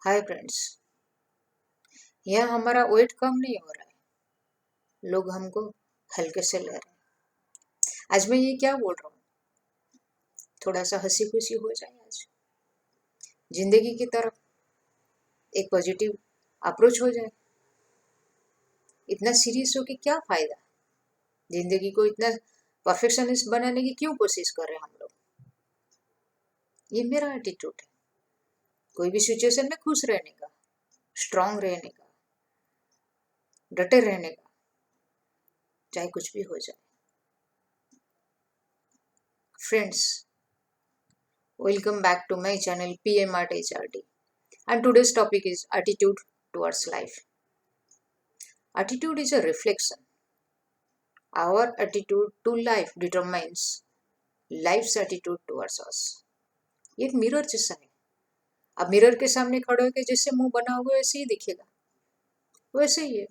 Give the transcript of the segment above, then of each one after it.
Hi friends. यह हमारा wait कम नहीं हो रहा है, लोग हमको हल्के से ले रहे हैं। आज मैं ये क्या बोल रहा हूँ, थोड़ा सा हंसी खुशी हो जाए। आज जिंदगी की तरफ एक पॉजिटिव अप्रोच हो जाए। इतना सीरियस हो के क्या फायदा, जिंदगी को इतना परफेक्शनिस्ट बनाने की क्यों कोशिश कर रहे हैं हम लोग। ये मेरा एटीट्यूड है, कोई भी सिचुएशन में खुश रहने का, स्ट्रांग रहने का, डटे रहने का, चाहे कुछ भी हो जाए। Friends, welcome back to my channel PM Art HRD, and today's topic is attitude towards life. Attitude is a reflection. Our attitude to life determines life's attitude towards us. ये एक मिरर जैसा है। आप मिरर के सामने खड़े होकर जैसे मुंह बनाओगे वैसे ही दिखेगा, वैसे ही है।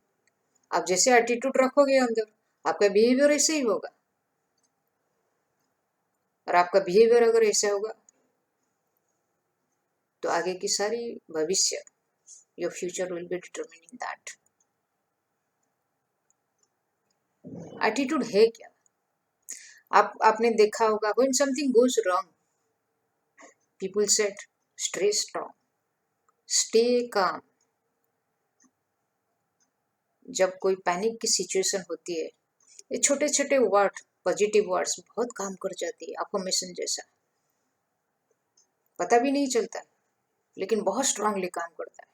आप जैसे एटीट्यूड रखोगे अंदर, आपका बिहेवियर ऐसे ही होगा। और आपका बिहेवियर अगर ऐसा होगा तो आगे की सारी भविष्य, your future will be determining that. Attitude है क्या? आपने देखा होगा, when something goes wrong, people said stay strong, stay calm. जब कोई पैनिक की सिचुएशन होती है, ये छोटे छोटे वर्ड, पॉजिटिव वर्ड्स बहुत काम कर जाती है, अफर्मेशन जैसा। पता भी नहीं चलता है, लेकिन बहुत स्ट्रांगली काम करता है।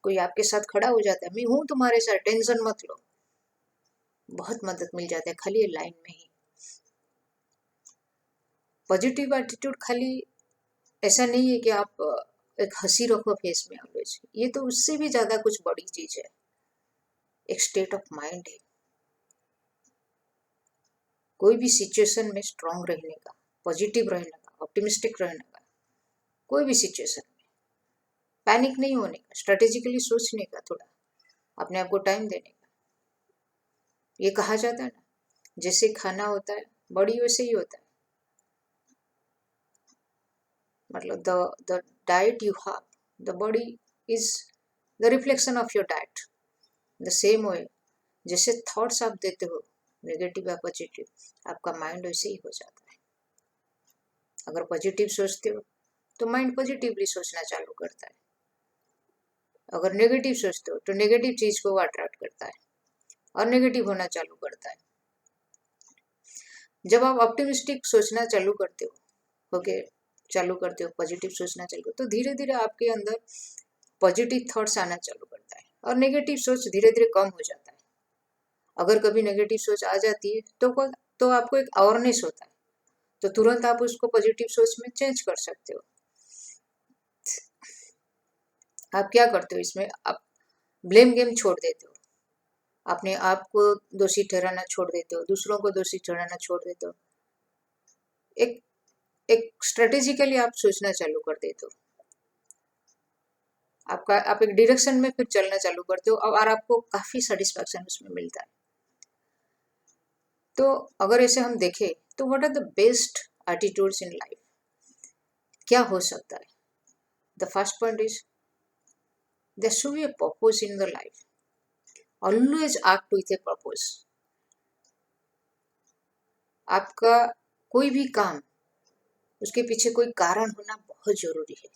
कोई आपके साथ खड़ा हो जाता है, मैं हूं तुम्हारे साथ, टेंशन मत लो, बहुत मदद मिल जाता है खाली ये लाइन में ही। पॉजिटिव एटीट्यूड खाली ऐसा नहीं है कि आप एक हंसी रखो फेस में ऑलवेज, ये तो उससे भी ज्यादा कुछ बड़ी चीज है। एक स्टेट ऑफ माइंड है, कोई भी सिचुएशन में स्ट्रांग रहने का, पॉजिटिव रहने का, ऑप्टिमिस्टिक रहने का। कोई भी सिचुएशन में पैनिक नहीं होने का, स्ट्रेटेजिकली सोचने का, थोड़ा अपने आप को टाइम देने का। ये कहा जाता है ना, जैसे खाना होता है बॉडी वैसे ही होता है। मतलब the diet you have, the body is the reflection of your diet. The same way, जैसे थॉट्स आप देते हो नेगेटिव या पॉजिटिव, आपका माइंड वैसे ही हो जाता है। अगर पॉजिटिव सोचते हो तो माइंड पॉजिटिवली सोचना चालू करता है। अगर नेगेटिव सोचते हो तो नेगेटिव चीज को वो अट्रैक्ट करता है और नेगेटिव होना चालू करता है। जब आप ऑप्टिमिस्टिक सोचना चालू करते हो, ओके, चालू करते हो, पॉजिटिव सोचना चालू, तो धीरे धीरे आपके अंदर पॉजिटिव थॉट्स आना चालू करता है और नेगेटिव सोच धीरे धीरे कम हो जाता है। अगर कभी नेगेटिव सोच आ जाती है तो आपको एक अवेयरनेस होता है, तो तुरंत आप उसको पॉजिटिव सोच में चेंज कर सकते हो। आप क्या करते हो इसमें, आप ब्लेम गेम छोड़ देते हो, अपने आप को दोषी ठहराना छोड़ देते हो, दूसरों को दोषी ठहराना छोड़ देते हो। एक एक स्ट्रेटेजिकली आप सोचना चालू कर देते हो। आप एक डायरेक्शन में फिर चलना चालू करते हो और आपको काफी सेटिस्फैक्शन उसमें मिलता है। तो अगर ऐसे हम देखें तो what are the best attitudes in life, क्या हो सकता है? The first point is there should be a purpose in the life. Always act with a purpose. आपका कोई भी काम, उसके पीछे कोई कारण होना बहुत जरूरी है।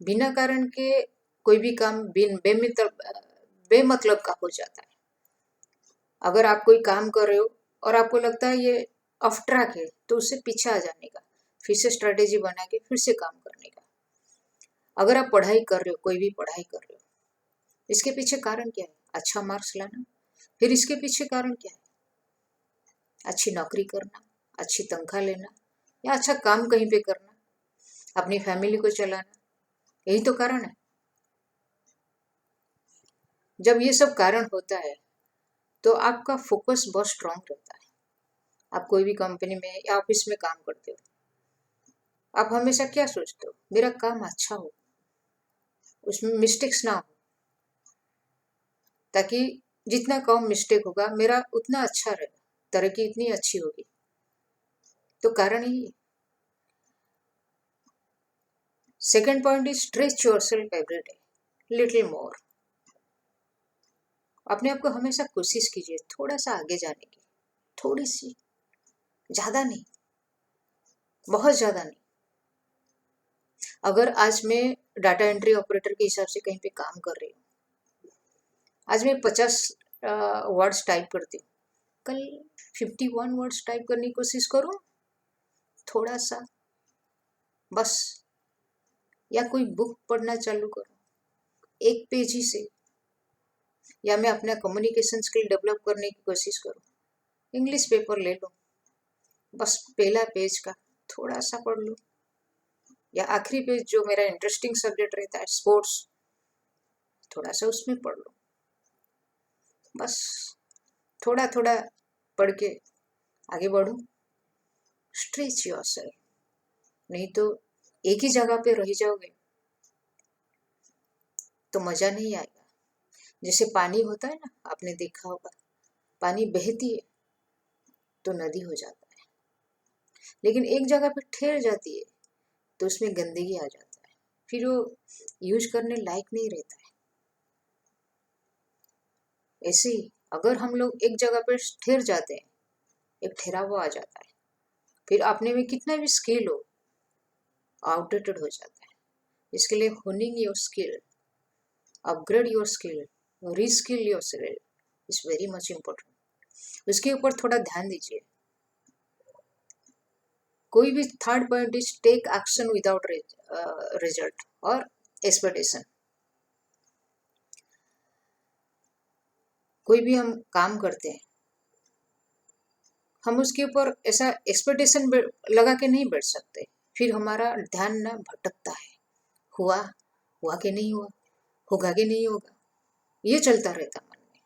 बिना कारण के कोई भी काम बेमतलब का हो जाता है। अगर आप कोई काम कर रहे हो और आपको लगता है ये ऑफ ट्रैक है, तो उससे पीछे आ जाने का, फिर से स्ट्रेटेजी बना के फिर से काम करने का। अगर आप पढ़ाई कर रहे हो, कोई भी पढ़ाई कर रहे हो, इसके पीछे कारण क्या है? अच्छा मार्क्स लाना। फिर इसके पीछे कारण क्या है? अच्छी नौकरी करना, अच्छी तनख्वाह लेना, या अच्छा काम कहीं पे करना, अपनी फैमिली को चलाना। यही तो कारण है। जब ये सब कारण होता है तो आपका फोकस बहुत स्ट्रांग रहता है। आप कोई भी कंपनी में या ऑफिस में काम करते हो, आप हमेशा क्या सोचते हो? मेरा काम अच्छा हो, उसमें मिस्टेक्स ना हो, ताकि जितना कम मिस्टेक होगा मेरा उतना अच्छा रहेगा, तरक्की इतनी अच्छी होगी। तो कारण ही second point is stretch yourself every day little more. अपने आप को हमेशा कोशिश कीजिए थोड़ा सा आगे जाने की, थोड़ी सी, ज्यादा नहीं, बहुत ज्यादा नहीं। अगर आज मैं डाटा एंट्री ऑपरेटर के हिसाब से कहीं पे काम कर रही हूँ, आज मैं 50 वर्ड्स टाइप करती हूँ, कल 51 वर्ड्स टाइप करने की कोशिश करूँ, थोड़ा सा बस, या कोई बुक पढ़ना चालू करूँ एक पेज ही से, या मैं अपना कम्युनिकेशन स्किल डेवलप करने की कोशिश करूँ, इंग्लिश पेपर ले लो, बस पहला पेज का थोड़ा सा पढ़ लो, या आखिरी पेज जो मेरा इंटरेस्टिंग सब्जेक्ट रहता है स्पोर्ट्स, थोड़ा सा उसमें पढ़ लो, बस थोड़ा थोड़ा पढ़ के आगे बढ़ो। स्ट्रेच योरसेल्फ, नहीं तो एक ही जगह पे रह जाओगे तो मजा नहीं आएगा। जैसे पानी होता है ना, आपने देखा होगा, पानी बहती है तो नदी हो जाता है, लेकिन एक जगह पे ठहर जाती है तो उसमें गंदगी आ जाता है, फिर वो यूज करने लायक नहीं रहता है। ऐसे ही अगर हम लोग एक जगह पर ठहर जाते हैं, एक ठहराव आ जाता है, फिर अपने में कितना भी स्किल हो, आउटडेटेड हो जाता है। इसके लिए honing your skill, upgrade your skill, reskill your skill is very much important. उसके ऊपर थोड़ा ध्यान दीजिए। कोई भी third point is take action without result और एक्सपेक्टेशन। कोई भी हम काम करते हैं, हम उसके ऊपर ऐसा एक्सपेक्टेशन लगा के नहीं बैठ सकते, फिर हमारा ध्यान ना भटकता है, हुआ हुआ कि नहीं हुआ, होगा कि नहीं होगा, ये चलता रहता मन में,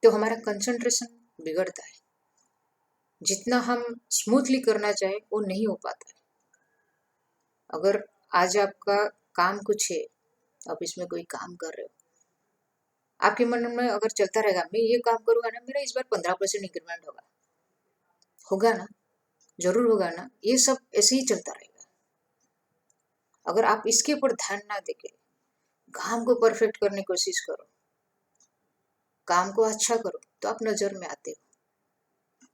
तो हमारा कंसंट्रेशन बिगड़ता है। जितना हम स्मूथली करना चाहे वो नहीं हो पाता है। अगर आज आपका काम कुछ है, आप इसमें कोई काम कर रहे हो, आपके मन में अगर चलता रहेगा मैं ये काम करूंगा ना, मेरा इस बार 15% इंक्रीमेंट होगा, होगा ना, जरूर होगा ना, ये सब ऐसे ही चलता रहेगा। अगर आप इसके ऊपर ध्यान ना देके काम को परफेक्ट करने की कोशिश करो, काम को अच्छा करो, तो आप नजर में आते हो।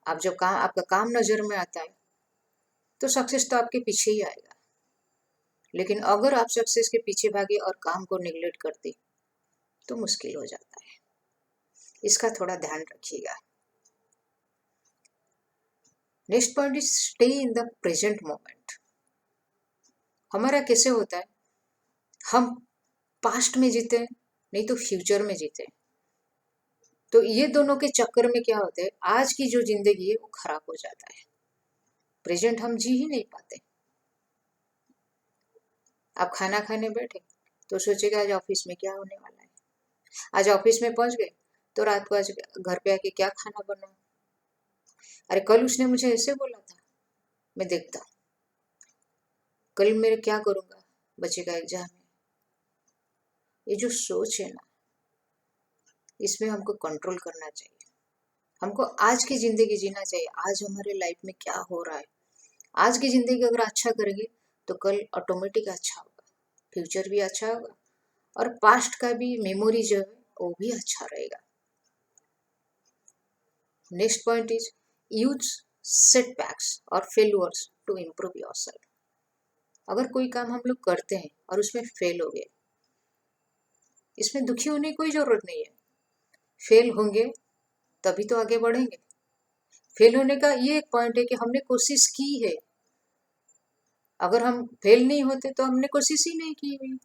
आप जब आपका काम नजर में आता है तो सक्सेस तो आपके पीछे ही आएगा। लेकिन अगर आप सक्सेस के पीछे भागे और काम को निगलेक्ट करते तो मुश्किल हो जाता है। इसका थोड़ा ध्यान रखिएगा। Next point is stay in the present moment. हमारा कैसे होता है, हम पास्ट में जीते नहीं तो फ्यूचर में जीते, तो ये दोनों के चक्कर में क्या होता है, आज की जो जिंदगी है वो खराब हो जाता है, प्रेजेंट हम जी ही नहीं पाते। आप खाना खाने बैठे तो सोचेगा आज ऑफिस में क्या होने वाला है, आज ऑफिस में पहुंच गए तो रात को आज घर पे आके क्या खाना बनाऊं, अरे कल उसने मुझे ऐसे बोला था, मैं देखता हूँ कल मेरे क्या करूंगा, बच्चे का एग्जाम है। ये जो सोच है ना, इसमें हमको कंट्रोल करना चाहिए। हमको आज की जिंदगी जीना चाहिए, आज हमारे लाइफ में क्या हो रहा है, आज की जिंदगी अगर अच्छा करेंगे तो कल ऑटोमेटिक अच्छा होगा, फ्यूचर भी अच्छा होगा, और पास्ट का भी मेमोरी जो है वो भी अच्छा रहेगा। Next point is use setbacks और फेल्यूर्स टू इम्प्रूव योरसेल्फ। अगर कोई काम हम लोग करते हैं और उसमें फेल हो गए, इसमें दुखी होने की कोई जरूरत नहीं है। फेल होंगे तभी तो आगे बढ़ेंगे। फेल होने का ये एक पॉइंट है कि हमने कोशिश की है, अगर हम फेल नहीं होते तो हमने कोशिश ही नहीं की हुई।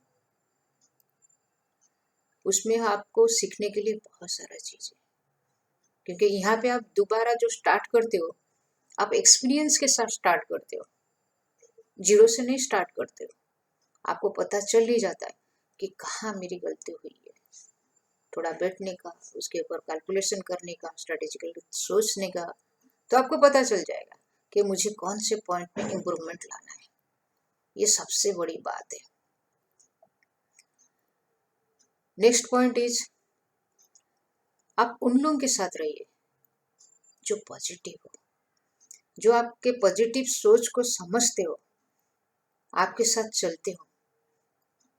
उसमें आपको सीखने के लिए बहुत सारा चीज है, क्योंकि यहाँ पे आप दोबारा जो स्टार्ट करते हो, आप एक्सपीरियंस के साथ स्टार्ट करते हो, जीरो से नहीं स्टार्ट करते हो। आपको पता चल ही जाता है कि कहाँ मेरी गलती हुई है। थोड़ा बैठने का, उसके ऊपर कैलकुलेशन करने का, स्ट्रेटेजिकल सोचने का, तो आपको पता चल जाएगा कि मुझे कौन से पॉइंट में इम्प्रूवमेंट लाना है। ये सबसे बड़ी बात है। नेक्स्ट पॉइंट इज आप उन लोगों के साथ रहिए जो पॉजिटिव हो, जो आपके पॉजिटिव सोच को समझते हो, आपके साथ चलते हो,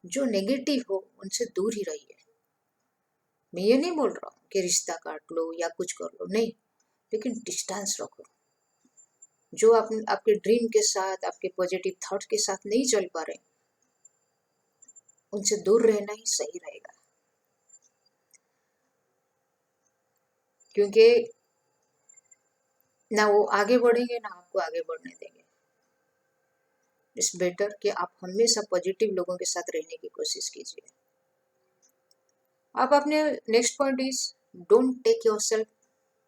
जो नेगेटिव हो उनसे दूर ही रहिए। मैं ये नहीं बोल रहा हूँ कि रिश्ता काट लो या कुछ कर लो, नहीं, लेकिन डिस्टेंस रखो। जो आप आपके ड्रीम के साथ, आपके पॉजिटिव थॉट के साथ नहीं चल पा रहे, उनसे दूर रहना ही सही रहेगा। क्योंकि ना वो आगे बढ़ेंगे ना आपको आगे बढ़ने देंगे। इट्स बेटर कि आप हमेशा पॉजिटिव लोगों के साथ रहने की कोशिश कीजिए। आप अपने next point is don't take yourself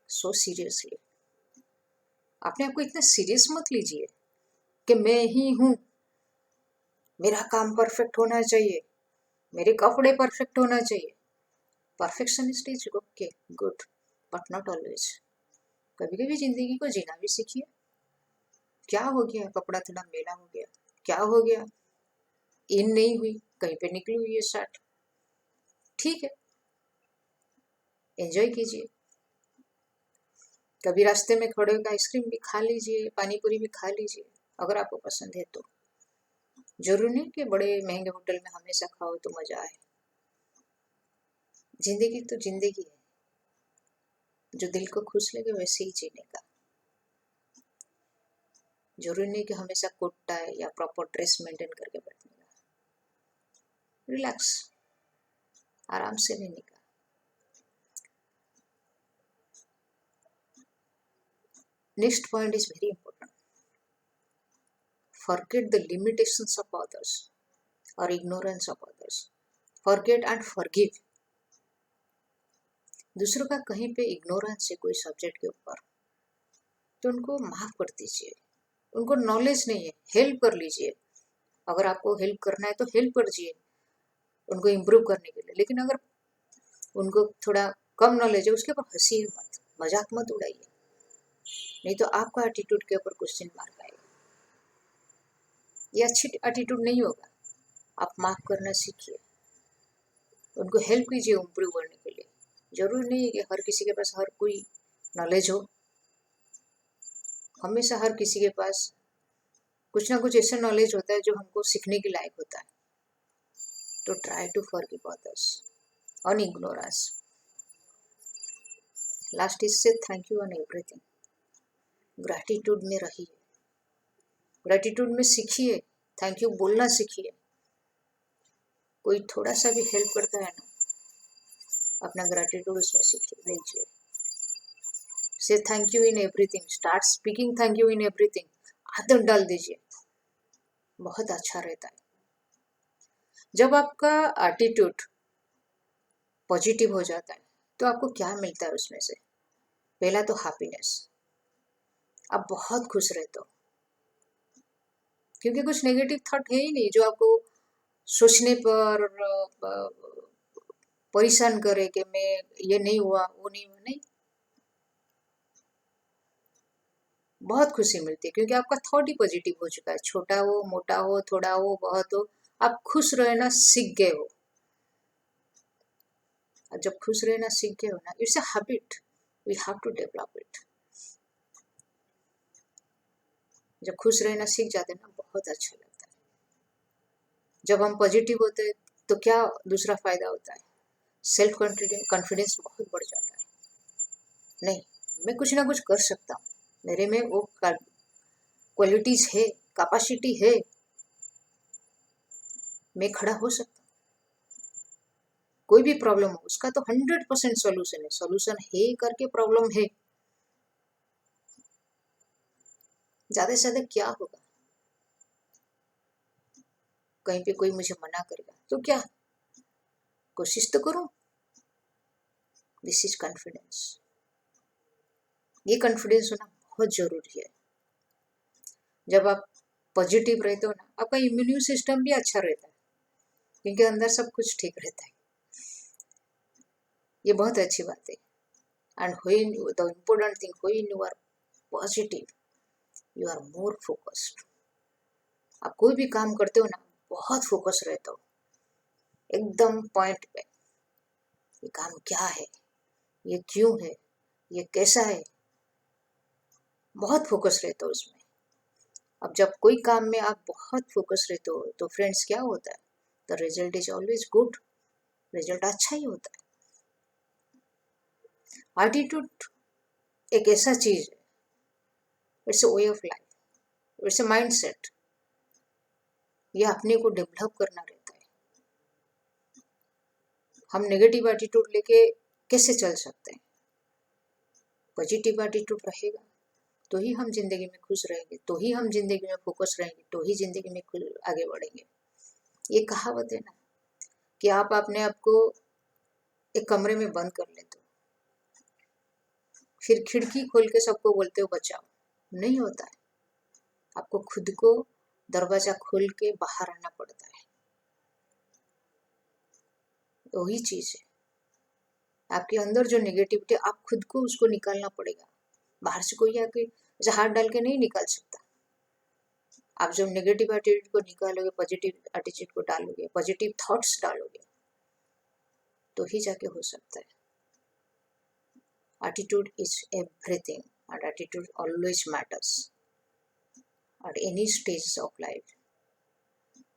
so seriously. आपने आपको इतना सीरियस मत लीजिए कि मैं ही हूं, मेरा काम परफेक्ट होना चाहिए, मेरे कपड़े परफेक्ट होना चाहिए। Perfectionist is okay, good, but not always. कभी कभी जिंदगी को जीना भी सीखिए। क्या हो गया, कपड़ा थोड़ा मेला हो गया, क्या हो गया, इन नहीं हुई, कहीं पे निकली हुई है शर्ट, ठीक है, एंजॉय कीजिए। कभी रास्ते में खड़े होकर आइसक्रीम भी खा लीजिए, पानी पूरी भी खा लीजिए, अगर आपको पसंद है तो। जरूरी नहीं कि बड़े महंगे होटल में हमेशा खाओ तो मजा आए। जिंदगी तो जिंदगी है, जो दिल को खुश लगे वैसे ही जीने का। जरूरी नहीं कि हमेशा कोट टाई या प्रॉपर ड्रेस मेंटेन करके बैठने का। रिलैक्स, आराम से रहने का। Next point is very important. Forget the limitations of others or ignorance of others. Forget and forgive. दूसरों का कहीं पे इग्नोरेंस है कोई सब्जेक्ट के ऊपर, तो उनको माफ कर दीजिए। उनको नॉलेज नहीं है, हेल्प कर लीजिए। अगर आपको हेल्प करना है तो हेल्प करिए उनको इम्प्रूव करने के लिए। लेकिन अगर उनको थोड़ा कम नॉलेज है, उसके ऊपर हंसिए मत, मजाक मत उड़ाइए, नहीं तो आपका एटीट्यूड के ऊपर क्वेश्चन मार्क आएगा। ये अच्छी एटीट्यूड नहीं होगा। आप माफ करना सीखिए, उनको हेल्प कीजिए इम्प्रूव करने के लिए। जरूरी नहीं है कि हर किसी के पास हर कोई नॉलेज हो। हमेशा हर किसी के पास कुछ ना कुछ ऐसा नॉलेज होता है जो हमको सीखने के लायक होता है। तो ट्राई टू फॉरगिव अदर्स और इग्नोर अस। लास्ट इज से thank you on everything. Gratitude में रहिए, ग्रैटिट्यूड में सीखिए, थैंक यू बोलना सीखिए। कोई थोड़ा सा भी हेल्प करता है ना, अपना ग्रैटिट्यूड उसमें सीखिए, लीजिए। से thank you in everything, start speaking thank you in everything, आदत डाल दीजिए, बहुत अच्छा रहता है। जब आपका एटीट्यूड पॉजिटिव हो जाता है तो आपको क्या मिलता है उसमें से? पहला तो हैप्पीनेस, आप बहुत खुश रहते हो, क्योंकि कुछ नेगेटिव थॉट है ही नहीं जो आपको सोचने पर परेशान करे कि मैं ये नहीं हुआ वो नहीं हुआ। नहीं, बहुत खुशी मिलती है क्योंकि आपका थॉट ही पॉजिटिव हो चुका है। छोटा हो, मोटा हो, थोड़ा हो, बहुत हो, आप खुश रहना सीख गए हो। और जब खुश रहना सीख गए हो ना, it's a habit, we have to develop it. जब खुश रहना सीख जाते हैं ना, बहुत अच्छा लगता है। जब हम पॉजिटिव होते हैं तो क्या दूसरा फायदा होता है? सेल्फ कॉन्फिडेंस बहुत बढ़ जाता है। नहीं, मैं कुछ ना कुछ कर सकता हूँ, मेरे में वो क्वालिटीज है, कैपेसिटी है, मैं खड़ा हो सकता हूँ। कोई भी प्रॉब्लम हो उसका तो 100% सॉल्यूशन है। सॉल्यूशन है करके प्रॉब्लम है, ज्यादा से ज्यादा क्या होगा? कहीं पे कोई मुझे मना करेगा तो क्या, कोशिश तो करूं। This is confidence. ये कॉन्फिडेंस होना बहुत जरूरी है। जब आप पॉजिटिव रहते हो ना, आपका इम्यून सिस्टम भी अच्छा रहता है, क्योंकि अंदर सब कुछ ठीक रहता है। ये बहुत अच्छी बात है। And when the important thing, when you are positive, you are more focused. आप कोई भी काम करते हो ना, बहुत फोकस रहते हो, एकदम पॉइंट पे। ये काम क्या है, ये क्यों है, ये कैसा है, बहुत फोकस रहते हो उसमें। अब जब कोई काम में आप बहुत फोकस रहते हो तो फ्रेंड्स क्या होता है, the result is always good, result अच्छा ही होता है। एटीट्यूड एक ऐसा चीज है, it's a way of life, it's a mind set. ये अपने को डेवलप करना रहता है। हम नेगेटिव एटीट्यूड लेके कैसे चल सकते हैं? पॉजिटिव एटीट्यूड रहेगा तो ही हम जिंदगी में खुश रहेंगे, तो ही हम जिंदगी में फोकस रहेंगे, तो ही जिंदगी में आगे बढ़ेंगे। ये कहावत है ना कि आप अपने आप को एक कमरे में बंद कर लेते हो, फिर खिड़की खोल के सबको बोलते हो बचाओ, नहीं होता है। आपको खुद को दरवाजा खोल के बाहर आना पड़ता है। वही चीज है, आपके अंदर जो नेगेटिविटी, आप खुद को उसको निकालना पड़ेगा। बाहर से कोई आके ऐसे हाथ डाल के नहीं निकाल सकता। आप जब नेगेटिव एटीट्यूड को निकालोगे, पॉजिटिव एटीट्यूड को डालोगे, पॉजिटिव थॉट्स डालोगे, तो ही जाके हो सकता है। Attitude is everything and attitude always matters at any stages of life.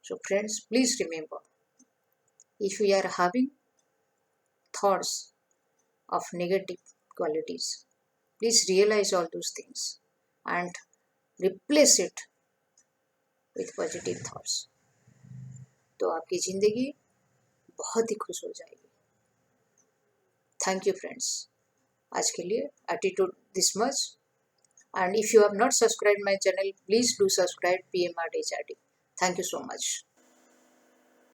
So friends, please remember, if we are having thoughts of negative qualities, please realize all those things and replace it with positive thoughts. तो आपकी जिंदगी बहुत ही खुश हो जाएगी। Thank you friends, आज के लिए attitude this much. And if you have not subscribed my channel, please do subscribe PMRT Chatting. Thank you so much.